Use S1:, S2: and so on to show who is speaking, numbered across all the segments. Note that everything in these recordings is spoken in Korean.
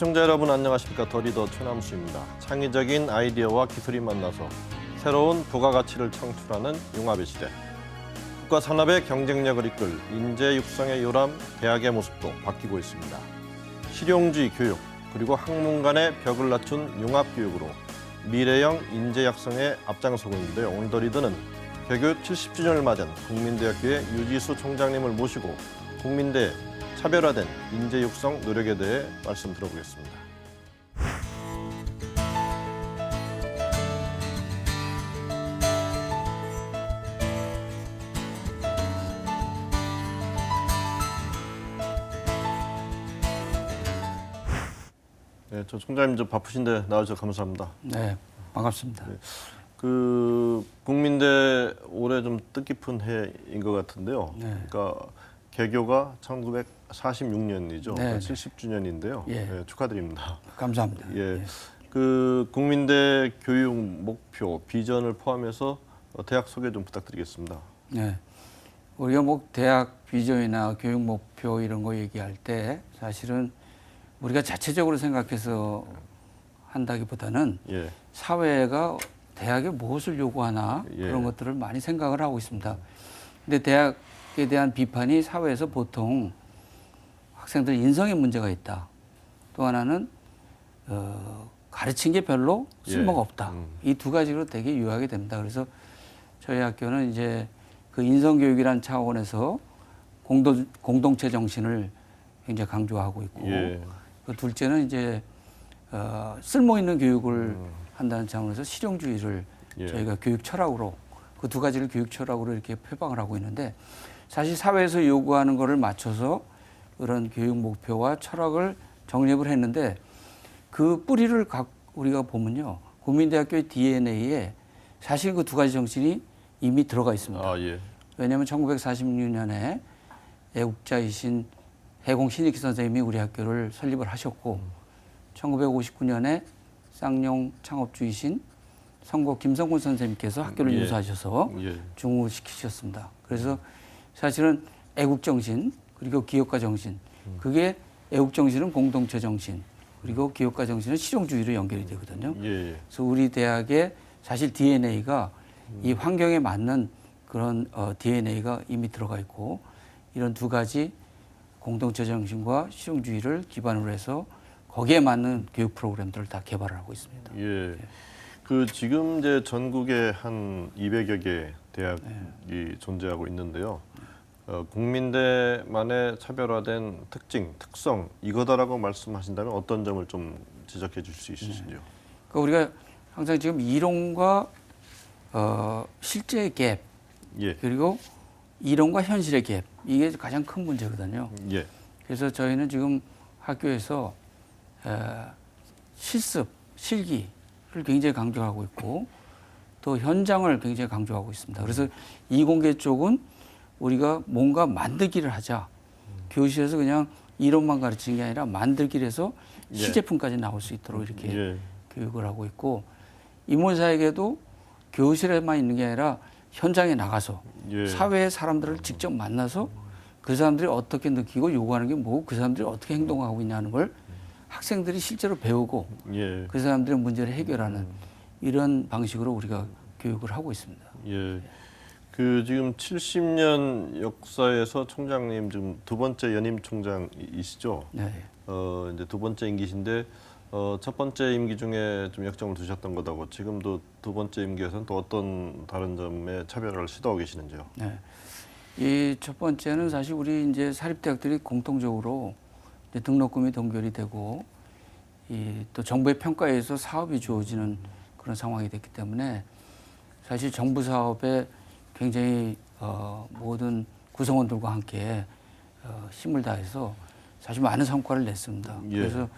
S1: 시청자 여러분 안녕하십니까. 더 리더 최남수입니다. 창의적인 아이디어와 기술이 만나서 새로운 부가가치를 창출하는 융합의 시대. 국가 산업의 경쟁력을 이끌 인재 육성의 요람 대학의 모습도 바뀌고 있습니다. 실용주의 교육 그리고 학문 간의 벽을 낮춘 융합교육으로 미래형 인재 양성에 앞장서고 있는데요. 오늘 더 리더는 개교 70주년을 맞은 국민대학교의 유지수 총장님을 모시고 국민대 차별화된 인재 육성 노력에 대해 말씀 들어보겠습니다. 네, 저 총장님 좀 바쁘신데 나와주셔서 감사합니다.
S2: 네, 반갑습니다.
S1: 네, 그 국민대 올해 좀 뜻깊은 해인 것 같은데요.
S2: 네.
S1: 그러니까 개교가 1946년이죠.
S2: 네,
S1: 70주년인데요.
S2: 예.
S1: 네, 축하드립니다.
S2: 감사합니다.
S1: 예, 그 국민대 교육 목표, 비전을 포함해서 대학 소개 좀 부탁드리겠습니다.
S2: 네, 우리가 뭐 대학 비전이나 교육 목표 이런 거 얘기할 때 사실은 우리가 자체적으로 생각해서 한다기보다는
S1: 예,
S2: 사회가 대학에 무엇을 요구하나
S1: 예.
S2: 그런 것들을 많이 생각을 하고 있습니다. 근데 대학에 대한 비판이 사회에서 보통 학생들 인성에 문제가 있다. 또 하나는 가르친 게 별로 쓸모가
S1: 예.
S2: 없다. 이 두 가지로 되게 유효하게 됩니다. 그래서 저희 학교는 이제 그 인성교육이라는 차원에서 공동체 정신을 굉장히 강조하고 있고
S1: 예.
S2: 그 둘째는 이제 쓸모 있는 교육을 한다는 차원에서 실용주의를
S1: 예.
S2: 저희가 교육 철학으로 그 두 가지를 교육 철학으로 이렇게 표방을 하고 있는데 사실 사회에서 요구하는 거를 맞춰서 그런 교육 목표와 철학을 정립을 했는데 그 뿌리를 우리가 보면요. 국민대학교의 DNA에 사실 그 두 가지 정신이 이미 들어가 있습니다.
S1: 아, 예.
S2: 왜냐하면 1946년에 애국자이신 해공 신익희 선생님이 우리 학교를 설립을 하셨고 1959년에 쌍용 창업주이신 성고 김성군 선생님께서 학교를
S1: 예.
S2: 유사하셔서
S1: 예.
S2: 중후시키셨습니다. 그래서 사실은 애국 정신 그리고 기업가 정신 그게 애국 정신은 공동체 정신 그리고 기업가 정신은 실용주의로 연결이 되거든요.
S1: 예.
S2: 그래서 우리 대학의 사실 DNA가 이 환경에 맞는 그런 DNA가 이미 들어가 있고 이런 두 가지 공동체 정신과 실용주의를 기반으로 해서 거기에 맞는 교육 프로그램들을 다 개발을 하고 있습니다.
S1: 예. 그 지금 이제 전국에 한 200여 개 대학이 존재하고 있는데요. 국민대만의 차별화된 특징, 특성 이거다라고 말씀하신다면 어떤 점을 좀 지적해 줄 수 있으신지요?
S2: 그러니까 우리가 항상 지금 이론과 실제의 갭
S1: 예.
S2: 그리고 이론과 현실의 갭 이게 가장 큰 문제거든요.
S1: 예.
S2: 그래서 저희는 지금 학교에서 실습, 실기를 굉장히 강조하고 있고 또 현장을 굉장히 강조하고 있습니다. 그래서 이공계 쪽은 우리가 뭔가 만들기를 하자. 교실에서 그냥 이론만 가르치는 게 아니라 만들기를 해서
S1: 예.
S2: 시제품까지 나올 수 있도록 이렇게
S1: 예.
S2: 교육을 하고 있고 인문사에게도 교실에만 있는 게 아니라 현장에 나가서
S1: 예.
S2: 사회의 사람들을 직접 만나서 그 사람들이 어떻게 느끼고 요구하는 게 뭐고 그 사람들이 어떻게 행동하고 있냐는 걸 학생들이 실제로 배우고
S1: 예.
S2: 그 사람들의 문제를 해결하는 이런 방식으로 우리가 교육을 하고 있습니다.
S1: 예. 그 지금 70년 역사에서 총장님 지금 두 번째 연임 총장이시죠?
S2: 네.
S1: 이제 두 번째 임기신데 첫 번째 임기 중에 좀 약점을 두셨던 거다고 지금도 두 번째 임기에서는 또 어떤 다른 점에 차별화를 시도하고 계시는지요?
S2: 네. 이 첫 번째는 사실 우리 이제 사립대학들이 공통적으로 이제 등록금이 동결이 되고 또 정부의 평가에 의해서 사업이 주어지는 그런 상황이 됐기 때문에 사실 정부 사업에 굉장히 모든 구성원들과 함께 힘을 다해서 사실 많은 성과를 냈습니다.
S1: 예.
S2: 그래서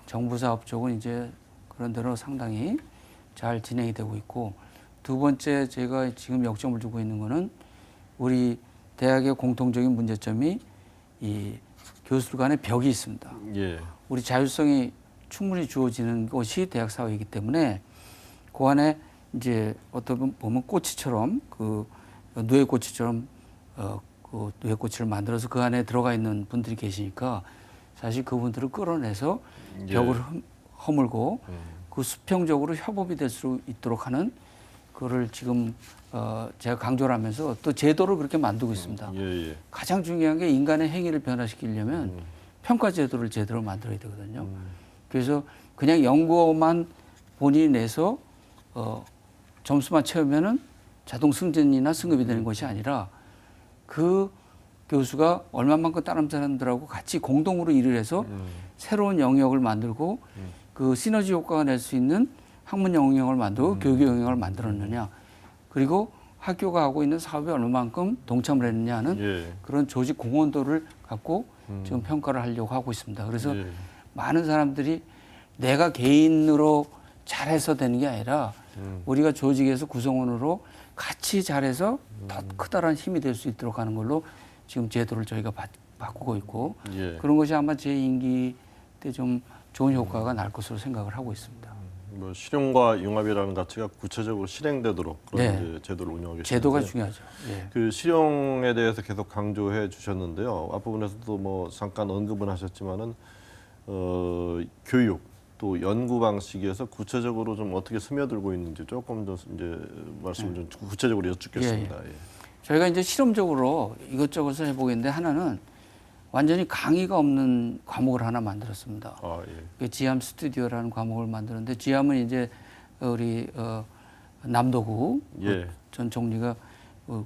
S2: 정부 사업 쪽은 이제 그런 대로 상당히 잘 진행이 되고 있고 두 번째 제가 지금 역점을 두고 있는 거는 우리 대학의 공통적인 문제점이 이 교수들 간의 벽이 있습니다.
S1: 예.
S2: 우리 자율성이 충분히 주어지는 곳이 대학 사회이기 때문에 그 안에 이제 어떤 보면 꼬치처럼 그 누에꼬치처럼 그 누에꼬치를 만들어서 그 안에 들어가 있는 분들이 계시니까 사실 그분들을 끌어내서
S1: 예.
S2: 벽을 허물고 그 수평적으로 협업이 될 수 있도록 하는 그거를 지금 제가 강조를 하면서 또 제도를 그렇게 만들고 있습니다.
S1: 예, 예.
S2: 가장 중요한 게 인간의 행위를 변화시키려면 평가 제도를 제대로 만들어야 되거든요. 그래서 그냥 연구만 본인이 내서 점수만 채우면은 자동 승진이나 승급이 되는 것이 아니라 그 교수가 얼마만큼 다른 사람들하고 같이 공동으로 일을 해서 새로운 영역을 만들고 그 시너지 효과가 낼 수 있는 학문 영역을 만들고 교육 영역을 만들었느냐, 그리고 학교가 하고 있는 사업에 얼마만큼 동참을 했느냐 하는
S1: 예.
S2: 그런 조직 공헌도를 갖고 지금 평가를 하려고 하고 있습니다. 그래서
S1: 예.
S2: 많은 사람들이 내가 개인으로 잘해서 되는 게 아니라 우리가 조직에서 구성원으로 같이 잘해서 더 커다란 힘이 될 수 있도록 하는 걸로 지금 제도를 저희가 바꾸고 있고
S1: 예.
S2: 그런 것이 아마 제 임기 때 좀 좋은 효과가 날 것으로 생각을 하고 있습니다.
S1: 뭐 실용과 융합이라는 가치가 구체적으로 실행되도록 그런
S2: 네.
S1: 이제 제도를 운영하고 계시는데
S2: 제도가 중요하죠. 예.
S1: 그 실용에 대해서 계속 강조해 주셨는데요. 앞부분에서도 뭐 잠깐 언급은 하셨지만은 교육 또 연구 방식에서 구체적으로 좀 어떻게 스며들고 있는지 조금 더 이제 말씀을 좀 구체적으로 여쭙겠습니다. 예.
S2: 저희가 이제 실험적으로 이것저것을 해보겠는데 하나는 완전히 강의가 없는 과목을 하나 만들었습니다.
S1: 아, 예.
S2: 그 지암 스튜디오라는 과목을 만드는데 지암은 이제 우리 남도구
S1: 예.
S2: 전 총리가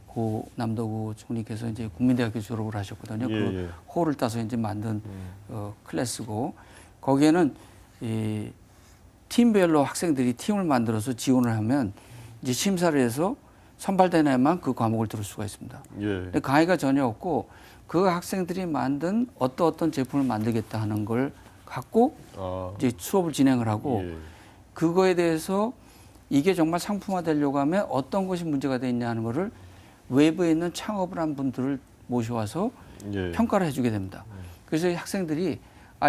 S2: 고 남도구 총리께서 이제 국민대학교 졸업을 하셨거든요.
S1: 예,
S2: 그
S1: 예.
S2: 호를 따서 이제 만든 클래스고 거기에는 이 팀별로 학생들이 팀을 만들어서 지원을 하면 이제 심사를 해서 선발된 애만 그 과목을 들을 수가 있습니다.
S1: 예.
S2: 근데 강의가 전혀 없고 그 학생들이 만든 어떤 제품을 만들겠다 하는 걸 갖고
S1: 아,
S2: 이제 수업을 진행을 하고
S1: 예.
S2: 그거에 대해서 이게 정말 상품화되려고 하면 어떤 것이 문제가 돼 있냐 하는 거를 외부에 있는 창업을 한 분들을 모셔와서
S1: 예.
S2: 평가를 해주게 됩니다. 그래서 이 학생들이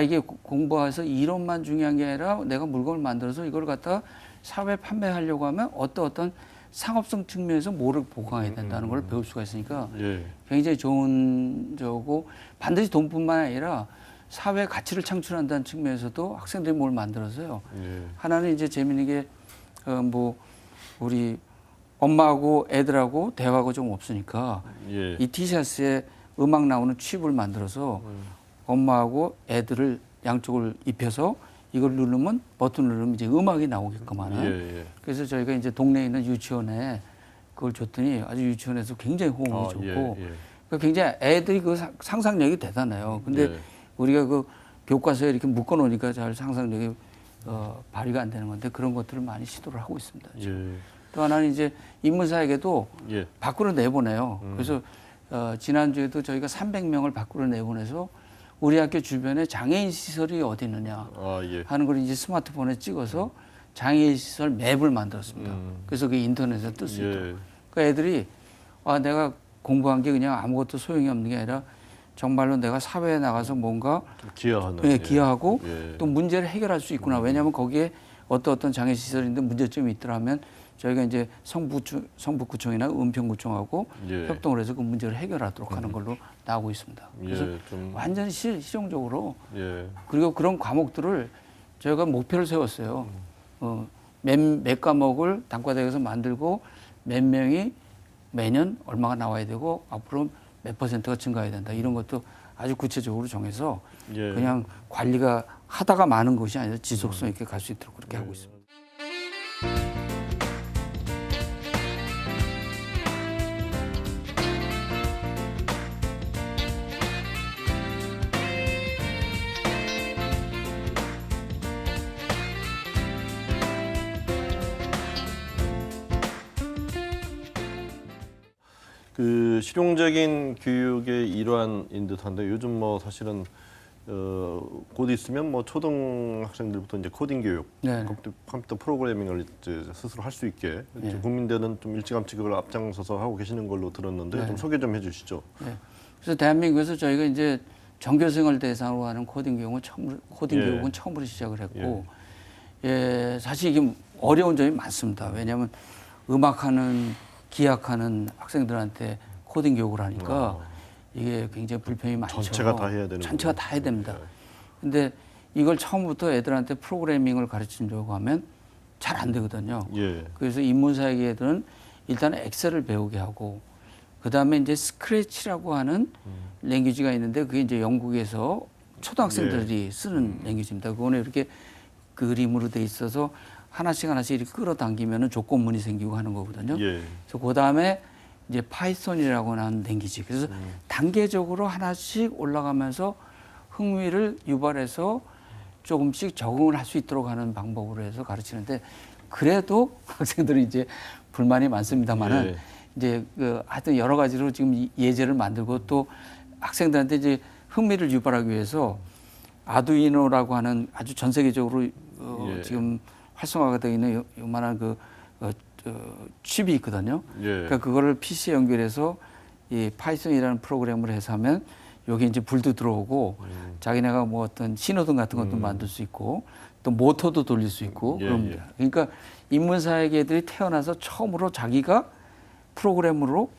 S2: 이게 공부해서 이론만 중요한 게 아니라 내가 물건을 만들어서 이걸 갖다가 사회에 판매하려고 하면 어떤 상업성 측면에서 뭐를 보강해야 된다는 걸 배울 수가 있으니까
S1: 예.
S2: 굉장히 좋은 저고 반드시 돈뿐만 아니라 사회 가치를 창출한다는 측면에서도 학생들이 뭘 만들어서요.
S1: 예.
S2: 하나는 이제 재미있는 게 뭐 우리 엄마하고 애들하고 대화가 좀 없으니까
S1: 예.
S2: 이 티셔츠에 음악 나오는 칩을 만들어서 엄마하고 애들을 양쪽을 입혀서 이걸 누르면 버튼 누르면 이제 음악이 나오게끔 하는.
S1: 예. 예.
S2: 그래서 저희가 이제 동네에 있는 유치원에 그걸 줬더니 아주 유치원에서 굉장히 호응이 좋고
S1: 예. 예.
S2: 그러니까 굉장히 애들이 그 상상력이 대단해요. 근데
S1: 예.
S2: 우리가 그 교과서에 이렇게 묶어 놓으니까 잘 상상력이 발휘가 안 되는 건데 그런 것들을 많이 시도를 하고 있습니다.
S1: 예.
S2: 또 하나는 이제 인문사에게도
S1: 예.
S2: 밖으로 내보내요. 그래서 지난주에도 저희가 300명을 밖으로 내보내서 우리 학교 주변에 장애인 시설이 어디 있느냐
S1: 아, 예.
S2: 하는 걸 이제 스마트폰에 찍어서 장애인 시설 맵을 만들었습니다. 그래서 그 인터넷에 뜰 수 있도록.
S1: 예.
S2: 그러니까 애들이 내가 공부한 게 그냥 아무것도 소용이 없는 게 아니라 정말로 내가 사회에 나가서 뭔가
S1: 좀 기여하는.
S2: 예, 기여하고
S1: 예.
S2: 또 문제를 해결할 수 있구나. 왜냐하면 거기에 어떤 장애 시설인데 문제점이 있더라면 저희가 이제 성북구청이나 은평구청하고
S1: 예.
S2: 협동을 해서 그 문제를 해결하도록 하는 걸로 나오고 있습니다. 그래서
S1: 예. 좀
S2: 완전히 실용적으로
S1: 예.
S2: 그리고 그런 과목들을 저희가 목표를 세웠어요. 몇 과목을 단과대학에서 만들고 몇 명이 매년 얼마가 나와야 되고 앞으로 몇 %가 증가해야 된다. 이런 것도 아주 구체적으로 정해서
S1: 예.
S2: 그냥 관리가 하다가 많은 것이 아니라 지속성 있게 갈 수 있도록 그렇게 하고 있습니다.
S1: 그 실용적인 교육의 일환인 듯한데 요즘 뭐 사실은 곧 있으면 뭐 초등학생들부터 이제 코딩 교육,
S2: 네.
S1: 컴퓨터 프로그래밍을 이제 스스로 할 수 있게
S2: 네.
S1: 국민대는 좀 일찌감치 그걸 앞장서서 하고 계시는 걸로 들었는데
S2: 네.
S1: 좀 소개 좀 해주시죠.
S2: 네. 그래서 대한민국에서 저희가 이제 전교생을 대상으로 하는 코딩 교육은 처음으로 시작을 했고, 예, 사실 이게 어려운 점이 많습니다. 왜냐하면 음악하는, 기악하는 학생들한테 코딩 교육을 하니까 이게 굉장히 불편이 많죠.
S1: 전체가 다 해야 되는
S2: 전체가
S1: 거군요.
S2: 다 해야 됩니다. 근데 이걸 처음부터 애들한테 프로그래밍을 가르치려고 하면 잘 안 되거든요.
S1: 예.
S2: 그래서 인문사회계 애들은 일단 엑셀을 배우게 하고 그다음에 이제 스크래치라고 하는 랭귀지가 있는데 그게 이제 영국에서 초등학생들이 쓰는 랭귀지입니다. 그거는 이렇게 그림으로 돼 있어서 하나씩 이렇게 끌어당기면은 조건문이 생기고 하는 거거든요.
S1: 예.
S2: 그래서 그다음에 이제 파이썬이라고 하는 랭귀지. 그래서 단계적으로 하나씩 올라가면서 흥미를 유발해서 조금씩 적응을 할 수 있도록 하는 방법으로 해서 가르치는데 그래도 학생들은 이제 불만이 많습니다만은
S1: 예.
S2: 이제 그 하여튼 여러 가지로 지금 예제를 만들고 또 학생들한테 이제 흥미를 유발하기 위해서 아두이노라고 하는 아주 전 세계적으로
S1: 예.
S2: 지금 활성화가 되어 있는 요만한 그 칩이 있거든요.
S1: 예.
S2: 그러니까 그거를 PC에 연결해서 이 파이썬이라는 프로그램을 해서 하면 여기 이제 불도 들어오고 자기네가 뭐 어떤 신호등 같은 것도 만들 수 있고 또 모터도 돌릴 수 있고
S1: 예,
S2: 그럽니다. 그러니까 인문사회계들이 태어나서 처음으로 자기가 프로그램으로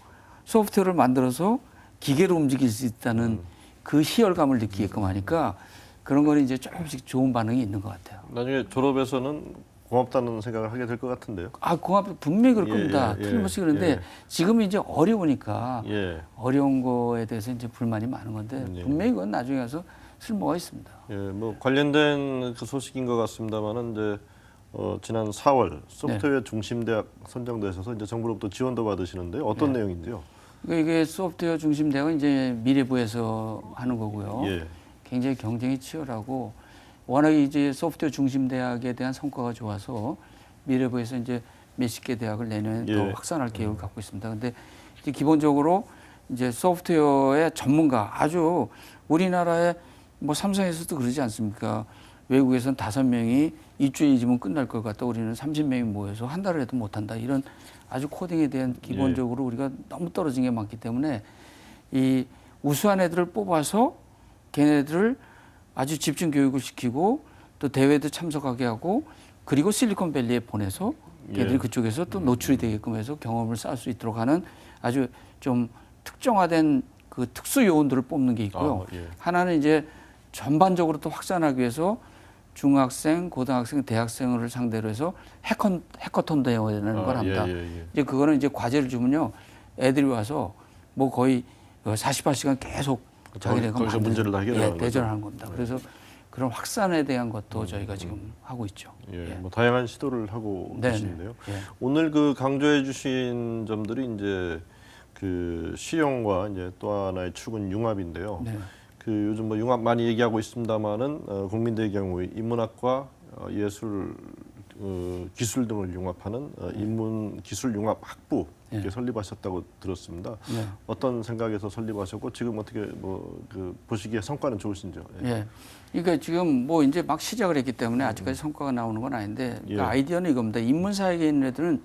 S2: 소프트웨어를 만들어서 기계로 움직일 수 있다는 그 희열감을 느끼게끔 하니까 그런 거는 이제 조금씩 좋은 반응이 있는 것 같아요.
S1: 나중에 졸업해서는 고맙다는 생각을 하게 될 것 같은데요.
S2: 아, 공업 분명히 그럴
S1: 예,
S2: 겁니다.
S1: 예,
S2: 틀림없이 그런데
S1: 예.
S2: 지금은 이제 어려우니까
S1: 예.
S2: 어려운 거에 대해서 이제 불만이 많은 건데
S1: 예.
S2: 분명히 그건 나중에 가서 쓸모가 있습니다.
S1: 예, 뭐 관련된 그 소식인 것 같습니다만은 이제 지난 4월 소프트웨어 중심대학 선정되셔서 이제 정부로부터 지원도 받으시는데 어떤 내용인지요?
S2: 그러니까 이게 소프트웨어 중심 대학은 이제 미래부에서 하는 거고요.
S1: 예.
S2: 굉장히 경쟁이 치열하고 워낙 이제 소프트웨어 중심 대학에 대한 성과가 좋아서 미래부에서 이제 몇십 개 대학을 내년에 더
S1: 예.
S2: 확산할 계획을 갖고 있습니다. 근데 이제 기본적으로 이제 소프트웨어의 전문가 아주 우리나라의 뭐 삼성에서도 그러지 않습니까? 외국에서는 5명이 일주일 있으면 끝날 것 같다. 우리는 30명이 모여서 한 달을 해도 못한다. 이런 아주 코딩에 대한 기본적으로 우리가 너무 떨어진 게 많기 때문에 이 우수한 애들을 뽑아서 걔네들을 아주 집중 교육을 시키고 또 대회도 참석하게 하고 그리고 실리콘밸리에 보내서 걔들이 그쪽에서 또 노출이 되게끔 해서 경험을 쌓을 수 있도록 하는 아주 좀 특정화된 그 특수 요원들을 뽑는 게 있고요.
S1: 아, 예.
S2: 하나는 이제 전반적으로 또 확산하기 위해서 중학생, 고등학생, 대학생을 상대로 해서 해커톤 대회라는 걸 합니다. 이제 그거는 이제 과제를 주면요. 애들이 와서 뭐 거의 48시간 계속 자기네가
S1: 거기서 문제를 다 해결하는
S2: 대전하는 겁니다. 그래서 그런 확산에 대한 것도 저희가 지금 하고 있죠.
S1: 예, 뭐 다양한 시도를 하고
S2: 네네.
S1: 계시는데요.
S2: 예.
S1: 오늘 그 강조해 주신 점들이 이제 그 실용과 이제 또 하나의 축은 융합인데요.
S2: 네.
S1: 그 요즘 뭐 융합 많이 얘기하고 있습니다만은 국민대의 경우 인문학과 예술, 기술 등을 융합하는 인문 기술 융합 학부 이렇게 설립하셨다고 들었습니다.
S2: 네.
S1: 어떤 생각에서 설립하셨고 지금 어떻게 뭐 그 보시기에 성과는 좋으신지요? 예.
S2: 예. 그러니까 지금 뭐 이제 막 시작을 했기 때문에 아직까지 성과가 나오는 건 아닌데 그러니까 아이디어는 이겁니다. 인문사회계에 있는 애들은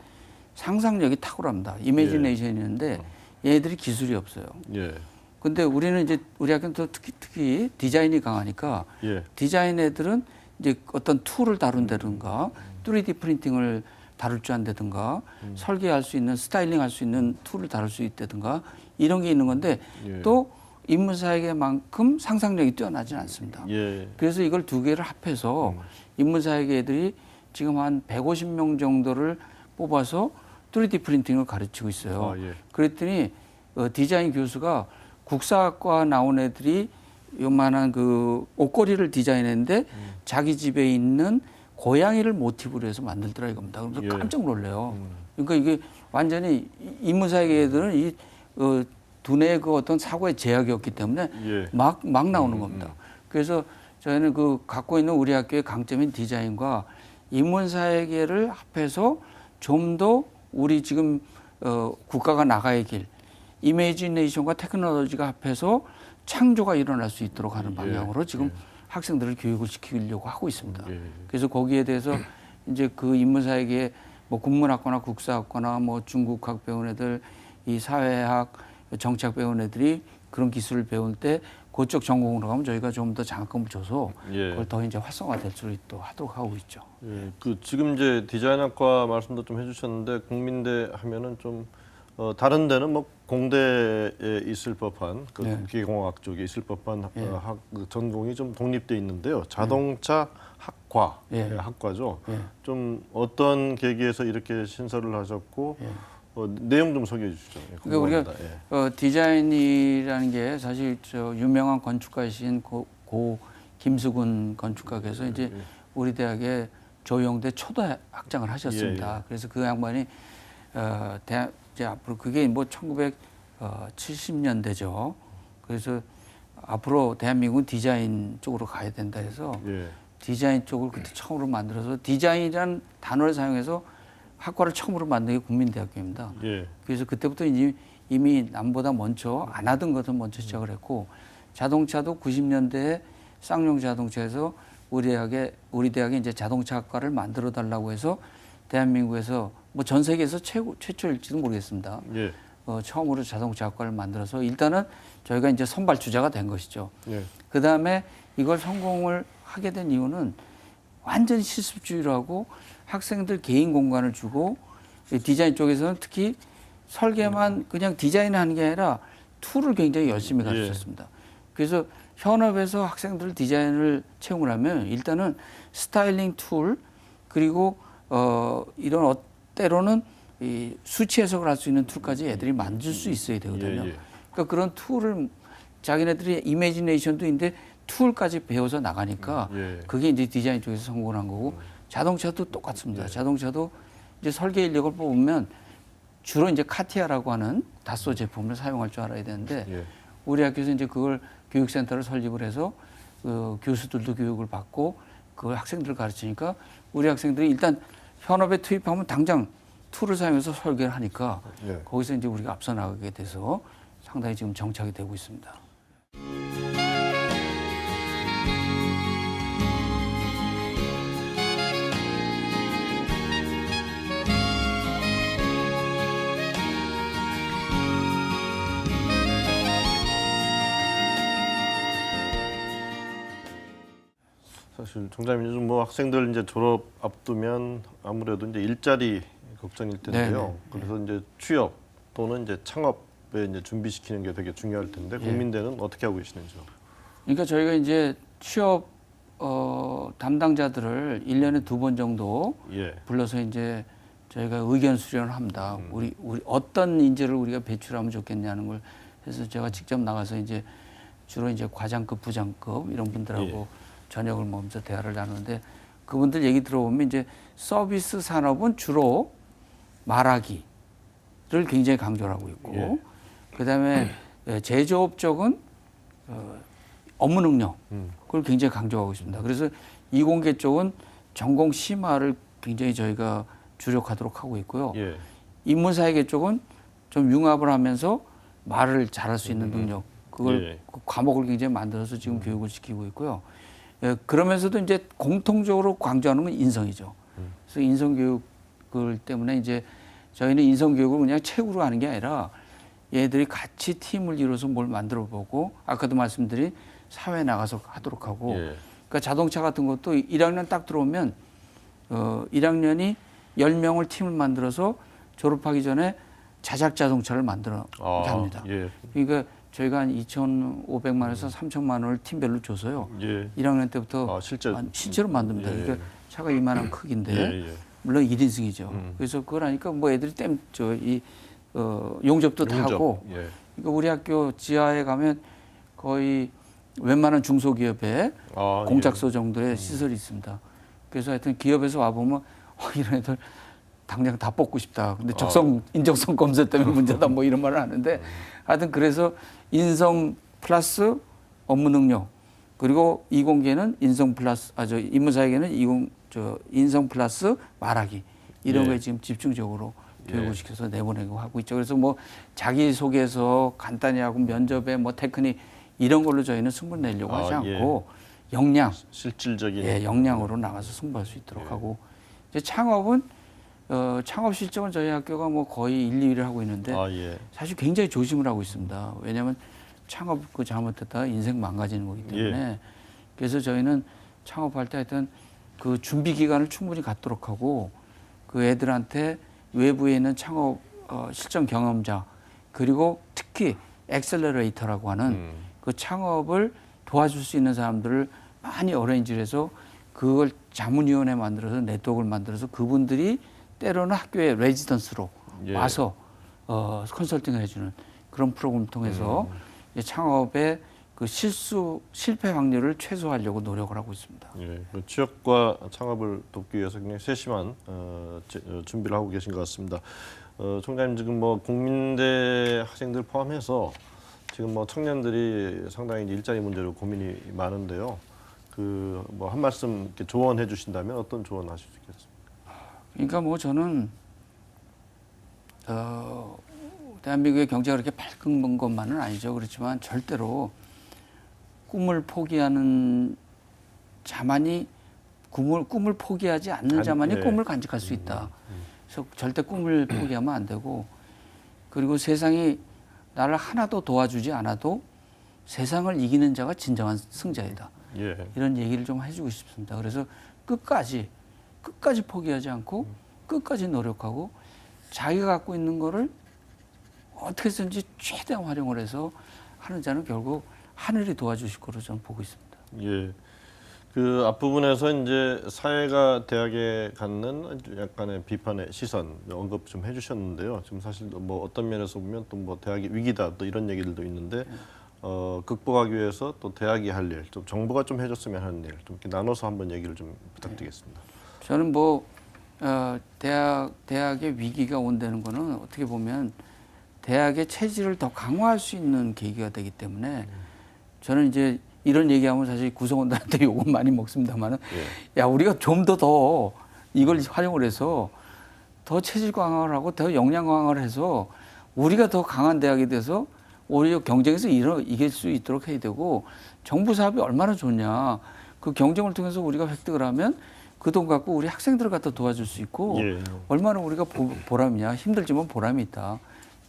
S2: 상상력이 탁월합니다. 이미지네이션이 있는데 얘네들이 기술이 없어요.
S1: 예.
S2: 근데 우리는 이제 우리 학교는 또 특히 디자인이 강하니까
S1: 예.
S2: 디자인 애들은 이제 어떤 툴을 다룬다든가 3D 프린팅을 다룰 줄 안다든가 설계할 수 있는 스타일링 할 수 있는 툴을 다룰 수 있다든가 이런 게 있는 건데 또 인문사회계만큼 상상력이 뛰어나지는 않습니다.
S1: 예.
S2: 그래서 이걸 두 개를 합해서 인문사회계 애들이 지금 한 150명 정도를 뽑아서 3D 프린팅을 가르치고 있어요.
S1: 아, 예.
S2: 그랬더니 디자인 교수가 국사학과 나온 애들이 요만한 그 옷걸이를 디자인했는데 자기 집에 있는 고양이를 모티브로 해서 만들더라 이겁니다. 그래서
S1: 예.
S2: 깜짝 놀래요. 그러니까 이게 완전히 인문사회계 애들은 이 두뇌의 그 어떤 사고의 제약이었기 때문에
S1: 예.
S2: 막 나오는 겁니다. 그래서 저희는 그 갖고 있는 우리 학교의 강점인 디자인과 인문사회계를 합해서 좀 더 우리 지금 국가가 나가야 길 이미지네이션과 테크놀로지가 합해서 창조가 일어날 수 있도록 하는 방향으로 지금 학생들을 교육을 시키려고 하고 있습니다. 그래서 거기에 대해서 이제 그 인문사회계 뭐 국문학과나 국사학과나 뭐 중국학 배운 애들, 이 사회학, 정치학 배운 애들이 그런 기술을 배울 때 그쪽 전공으로 가면 저희가 좀 더 장학금을 줘서 그걸 더 이제 활성화될 수 있도록 하도록 하고 있죠.
S1: 예, 그 지금 이제 디자인학과 말씀도 좀 해주셨는데 국민대 하면은 좀 다른 데는 뭐 공대에 있을 법한 그
S2: 네.
S1: 기계공학 쪽에 있을 법한
S2: 예.
S1: 그 전공이 좀 독립돼 있는데요. 자동차 학과
S2: 예.
S1: 학과죠.
S2: 예.
S1: 좀 어떤 계기에서 이렇게 신설을 하셨고
S2: 예.
S1: 내용 좀 소개해 주시죠. 예,
S2: 그러니까 우리가
S1: 궁금합니다.
S2: 디자인이라는 게 사실 저 유명한 건축가이신 고 김수근 건축가께서 이제 우리 대학에 조영대 초도 학장을 하셨습니다.
S1: 예, 예.
S2: 그래서 그 양반이 대학 이제 앞으로 그게 뭐 1970년대죠. 그래서 앞으로 대한민국은 디자인 쪽으로 가야 된다 해서
S1: 예.
S2: 디자인 쪽을 그때 처음으로 만들어서 디자인이라는 단어를 사용해서 학과를 처음으로 만든 게 국민대학교입니다.
S1: 예.
S2: 그래서 그때부터 이미 남보다 먼저 안 하던 것을 먼저 시작을 했고 자동차도 90년대에 쌍용 자동차에서 우리 대학에 이제 자동차학과를 만들어 달라고 해서 대한민국에서 뭐 전 세계에서 최초일지도 모르겠습니다.
S1: 예.
S2: 처음으로 자동차학과를 만들어서 일단은 저희가 이제 선발 주자가 된 것이죠.
S1: 예.
S2: 그 다음에 이걸 성공을 하게 된 이유는 완전 실습주의로 하고 학생들 개인 공간을 주고 디자인 쪽에서는 특히 설계만 그냥 디자인하는 게 아니라 툴을 굉장히 열심히 가르쳤습니다. 그래서 현업에서 학생들 디자인을 채용을 하면 일단은 스타일링 툴 그리고 이런 때로는 이 수치 해석을 할 수 있는 툴까지 애들이 만들 수 있어야 되거든요.
S1: 예, 예.
S2: 그러니까 그런 툴을 자기네들이 이미지네이션도 있는데 툴까지 배워서 나가니까
S1: 예.
S2: 그게 이제 디자인 쪽에서 성공을 한 거고 자동차도 똑같습니다.
S1: 예.
S2: 자동차도 이제 설계 인력을 뽑으면 주로 이제 카티아라고 하는 다소 제품을 사용할 줄 알아야 되는데
S1: 예.
S2: 우리 학교에서 이제 그걸 교육센터를 설립을 해서 그 교수들도 교육을 받고 그 학생들을 가르치니까 우리 학생들이 일단 현업에 투입하면 당장 툴을 사용해서 설계를 하니까
S1: 예.
S2: 거기서 이제 우리가 앞서 나가게 돼서 상당히 지금 정착이 되고 있습니다.
S1: 사실 총장님 요즘 뭐 학생들 이제 졸업 앞두면 아무래도 이제 일자리 걱정일 텐데요.
S2: 네네.
S1: 그래서 이제 취업 또는 이제 창업에 이제 준비시키는 게 되게 중요할 텐데 국민대는 어떻게 하고 계시는지요?
S2: 그러니까 저희가 이제 취업 담당자들을 1년에 2번 정도
S1: 예.
S2: 불러서 이제 저희가 의견 수련을 합니다. 우리 어떤 인재를 우리가 배출하면 좋겠냐는 걸 해서 제가 직접 나가서 이제 주로 이제 과장급, 부장급 이런 분들하고 저녁을 먹으면서 대화를 나누는데 그분들 얘기 들어보면 이제 서비스 산업은 주로 말하기를 굉장히 강조를 하고 있고 그다음에 제조업 쪽은 업무 능력 그걸 굉장히 강조하고 있습니다. 그래서 이공계 쪽은 전공 심화를 굉장히 저희가 주력하도록 하고 있고요.
S1: 예.
S2: 인문사회계 쪽은 좀 융합을 하면서 말을 잘할 수 있는 능력 그걸 그 과목을 굉장히 만들어서 지금 교육을 시키고 있고요. 그러면서도 이제 공통적으로 강조하는 건 인성이죠. 그래서 인성 교육을 때문에 이제 저희는 인성 교육을 그냥 책으로 하는 게 아니라 얘들이 같이 팀을 이뤄서 뭘 만들어 보고 아까도 말씀드린 사회에 나가서 하도록 하고 그러니까 자동차 같은 것도 1학년 딱 들어오면 1학년이 10명을 팀을 만들어서 졸업하기 전에 자작 자동차를 만들어 합니다.
S1: 예.
S2: 그러니까 저희가 한 2,500만 원에서 3,000만 원을 팀별로 줘서요.
S1: 예.
S2: 1학년 때부터 실제로 만듭니다. 그러니까 차가 이만한 크기인데 물론 1인승이죠. 그래서 그걸 하니까 뭐 애들이 용접도 다 하고 그러니까 우리 학교 지하에 가면 거의 웬만한 중소기업에 공작소 정도의 시설이 있습니다. 그래서 하여튼 기업에서 와보면 이런 애들 당장 다 뽑고 싶다. 근데 인적성 검사 때문에 문제다 뭐 이런 말을 하는데 하여튼 그래서 인성 플러스 업무 능력 그리고 이공계는 인성 플러스 인문사회계는 인성 플러스 말하기 이런 거에 지금 집중적으로 교육을 시켜서 내보내고 하고 있죠. 그래서 뭐 자기소개서 간단히 하고 면접에 뭐 테크닉 이런 걸로 저희는 승부 내려고 하지 않고 역량
S1: 실질적인
S2: 역량으로 나가서 승부할 수 있도록 하고 이제 창업은 창업 실적은 저희 학교가 뭐 거의 1, 2위를 하고 있는데 사실 굉장히 조심을 하고 있습니다. 왜냐하면 창업 잘못했다가 인생 망가지는 거기 때문에 그래서 저희는 창업할 때 하여튼 그 준비 기간을 충분히 갖도록 하고 그 애들한테 외부에 있는 창업 실전 경험자 그리고 특히 엑셀러레이터라고 하는 그 창업을 도와줄 수 있는 사람들을 많이 어레인지를 해서 그걸 자문위원회 만들어서 네트워크를 만들어서 그분들이 때로는 학교에 레지던스로
S1: 예.
S2: 와서 컨설팅을 해주는 그런 프로그램을 통해서 이제 창업의 그 실패 확률을 최소화하려고 노력을 하고 있습니다.
S1: 예, 그 취업과 창업을 돕기 위해서 굉장히 세심한 준비를 하고 계신 것 같습니다. 총장님 지금 뭐 국민대 학생들 포함해서 지금 뭐 청년들이 상당히 이제 일자리 문제로 고민이 많은데요. 그 뭐 한 말씀 이렇게 조언해 주신다면 어떤 조언 하실 수 있겠습니까?
S2: 그러니까 뭐 저는 대한민국의 경제가 그렇게 밝은 것만은 아니죠. 그렇지만 절대로 꿈을 포기하는 자만이 꿈을 포기하지 않는 자만이
S1: 예.
S2: 꿈을 간직할 수 있다. 그래서 절대 꿈을 포기하면 안 되고, 그리고 세상이 나를 하나도 도와주지 않아도 세상을 이기는 자가 진정한 승자이다.
S1: 예.
S2: 이런 얘기를 좀 해주고 싶습니다. 그래서 끝까지 포기하지 않고 끝까지 노력하고 자기가 갖고 있는 거를 어떻게 해서든지 최대한 활용을 해서 하는 자는 결국 하늘이 도와주실 거로 저는 보고 있습니다.
S1: 예. 그 앞부분에서 이제 사회가 대학에 갖는 약간의 비판의 시선 언급 좀 해주셨는데요. 지금 사실 뭐 어떤 면에서 보면 또 뭐 대학이 위기다 또 이런 얘기들도 있는데 극복하기 위해서 또 대학이 할 일, 좀 정부가 좀 해줬으면 하는 일, 좀 이렇게 나눠서 한번 얘기를 좀 부탁드리겠습니다.
S2: 저는 뭐 대학의 위기가 온다는 거는 어떻게 보면 대학의 체질을 더 강화할 수 있는 계기가 되기 때문에 저는 이제 이런 얘기하면 사실 구성원들한테 욕은 많이 먹습니다만은 야 우리가 좀 더 이걸 활용을 해서 더 체질 강화를 하고 더 역량 강화를 해서 우리가 더 강한 대학이 돼서 오히려 경쟁에서 이길 수 있도록 해야 되고, 정부 사업이 얼마나 좋냐. 그 경쟁을 통해서 우리가 획득을 하면 그 돈 갖고 우리 학생들을 갖다 도와줄 수 있고
S1: 예.
S2: 얼마나 우리가 보람이냐. 힘들지만 보람이 있다.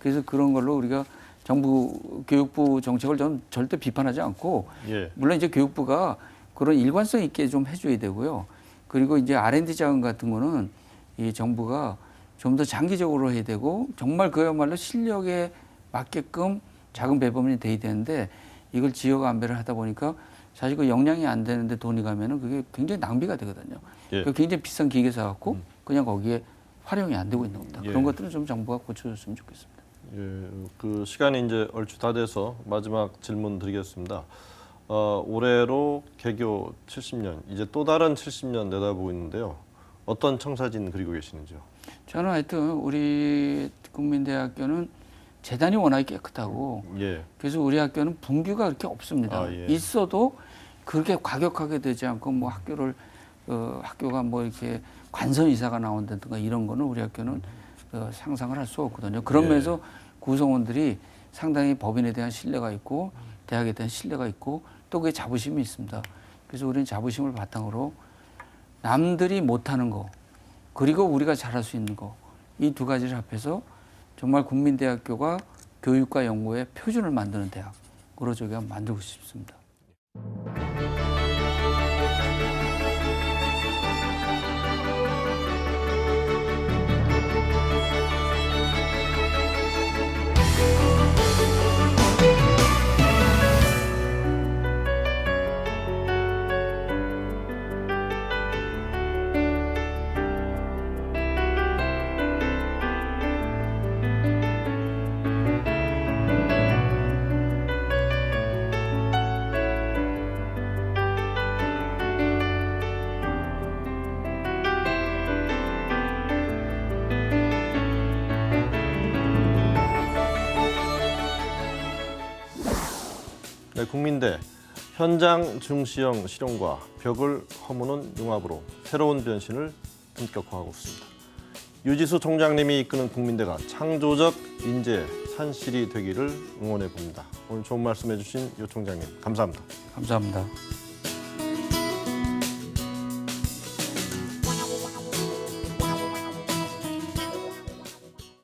S2: 그래서 그런 걸로 우리가 정부 교육부 정책을 좀 절대 비판하지 않고,
S1: 예.
S2: 물론 이제 교육부가 그런 일관성 있게 좀 해줘야 되고요. 그리고 이제 R&D 자금 같은 거는 이 정부가 좀 더 장기적으로 해야 되고 정말 그야말로 실력에 맞게끔 자금 배분이 돼야 되는데 이걸 지역 안배를 하다 보니까 사실 그 역량이 안 되는데 돈이 가면은 그게 굉장히 낭비가 되거든요.
S1: 예.
S2: 그 굉장히 비싼 기계 사갖고 그냥 거기에 활용이 안 되고 있는 겁니다.
S1: 예.
S2: 그런 것들은 좀 정부가 고쳐줬으면 좋겠습니다.
S1: 예, 그 시간이 이제 얼추 다 돼서 마지막 질문 드리겠습니다. 올해로 개교 70년, 이제 또 다른 70년 내다보고 있는데요. 어떤 청사진 그리고 계시는지요?
S2: 저는 하여튼 우리 국민대학교는 재단이 워낙에 깨끗하고
S1: 예.
S2: 그래서 우리 학교는 분규가 그렇게 없습니다.
S1: 아, 예.
S2: 있어도 그렇게 과격하게 되지 않고 뭐 학교가 뭐 이렇게 관선 이사가 나온다든가 이런 거는 우리 학교는 상상을 할 수 없거든요. 그런
S1: 예.
S2: 면에서 구성원들이 상당히 법인에 대한 신뢰가 있고 대학에 대한 신뢰가 있고 또 그게 자부심이 있습니다. 그래서 우리는 자부심을 바탕으로 남들이 못하는 거 그리고 우리가 잘할 수 있는 거 이 두 가지를 합해서 정말 국민대학교가 교육과 연구의 표준을 만드는 대학으로 저희가 만들고 싶습니다.
S1: 네, 국민대 현장 중시형 실용과 벽을 허무는 융합으로 새로운 변신을 본격화하고 있습니다. 유지수 총장님이 이끄는 국민대가 창조적 인재 산실이 되기를 응원해 봅니다. 오늘 좋은 말씀해 주신 유 총장님 감사합니다.
S2: 감사합니다.